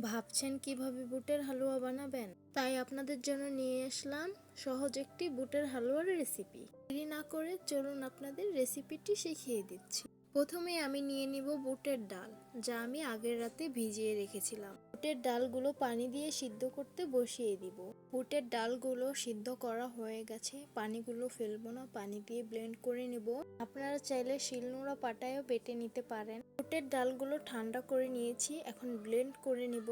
ভাবছেন কিভাবে বুটের হালুয়া বানাবেন? তাই আপনাদের জন্য নিয়ে আসলাম সহজ একটি বুটের হালুয়ার রেসিপি। দেরি না করে চলুন আপনাদের রেসিপিটি শিখিয়ে দিচ্ছি। প্রথমে আমি নিয়ে নিব বুটের ডাল, যা আমি আগের রাতে ভিজিয়ে রেখেছিলাম। বুটের ডালগুলো পানি দিয়ে সিদ্ধ করতে বসিয়ে দিব। বুটের ডালগুলো সিদ্ধ করা হয়ে গেছে, পানিগুলো ফেলবো না, পানি দিয়ে ব্লেন্ড করে নিব। আপনারা চাইলে শিলনোড়া পাটায়ও বেটে নিতে পারেন। বুটের ডালগুলো ঠান্ডা করে নিয়েছি, এখন ব্লেন্ড করে নিব।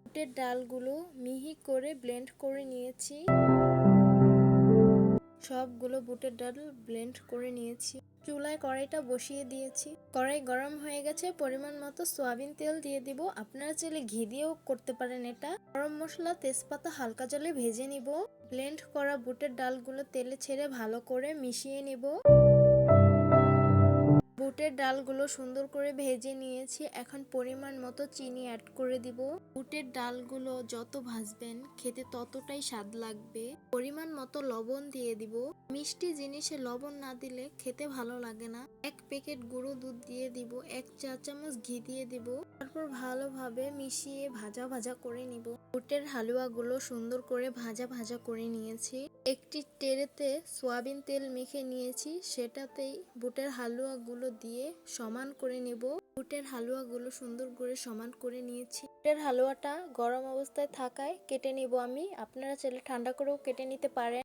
বুটের ডালগুলো মিহি করে ব্লেন্ড করে নিয়েছি। সবগুলো বুটের ডাল ব্লেন্ড করে নিয়েছি। চুলায় কড়াইটা বসিয়ে দিয়েছি। কড়াই গরম হয়ে গেছে, পরিমাণ মতো সয়াবিন তেল দিয়ে দিব। আপনারা চাইলে ঘি দিয়েও করতে পারেন এটা। গরম মশলা, তেজপাতা হালকা জলে ভেজে নিব। ব্লেন্ড করা বুটের ডালগুলো তেলে ছেড়ে ভালো করে মিশিয়ে নিব। বুটের ডালগুলো সুন্দর করে ভেজে নিয়েছি, এখন পরিমাণ মতো চিনি অ্যাড করে দিব। বুটের ডালগুলো যত ভাজবেন খেতে ততটাই স্বাদ লাগবে। পরিমাণ মতো লবণ দিয়ে দিব। মিষ্টি জিনিসে লবণ না দিলে খেতে ভালো লাগে না। 1 প্যাকেট গুঁড়ো দুধ দিয়ে দিব, 1 চা চামচ ঘি দিয়ে দিব। তারপর ভালোভাবে মিশিয়ে ভাজা ভাজা করে নিব। বুটের হালুয়াগুলো সুন্দর করে ভাজা ভাজা করে নিয়েছি। একটি টেরেতে সয়াবিন তেল মেখে নিয়েছি, সেটাতেই বুটের হালুয়াগুলো দিয়ে সমান করে নেব। বুটের হালুয়াগুলো সুন্দর করে সমান করে নিয়েছি। বুটের হালুয়াটা গরম অবস্থায় থাকায় কেটে নিব আমি। আপনারা চাইলে ঠান্ডা করেও কেটে নিতে পারেন।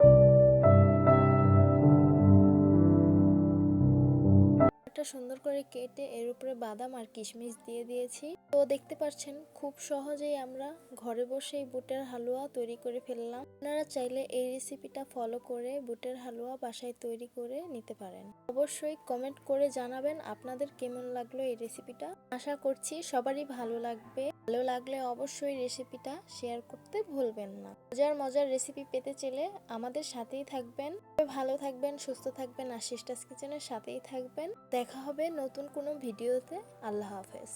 সুন্দর করে কেটে এর উপরে বাদাম আর কিশমিশ দিয়ে দিয়েছি। তো দেখতে পাচ্ছেন খুব সহজেই আমরা ঘরে বসেই বুটের হালুয়া তৈরি করে ফেললাম। আপনারা চাইলে এই রেসিপিটা ফলো করে বুটের হালুয়া বাসায় তৈরি করে নিতে পারেন। অবশ্যই কমেন্ট করে জানাবেন আপনাদের কেমন লাগলো এই রেসিপিটা। আশা করছি সবারই ভালো লাগবে। ভালো লাগলে অবশ্যই রেসিপিটা শেয়ার করতে ভুলবেন না। মজার মজার রেসিপি পেতে চাইলে আমাদের সাথেই থাকবেন। ভালো থাকবেন, সুস্থ থাকবেন আর সিস্টার্স কিচেনের সাথেই থাকবেন। দেখা হবে নতুন কোনো ভিডিওতে। আল্লাহ হাফেজ।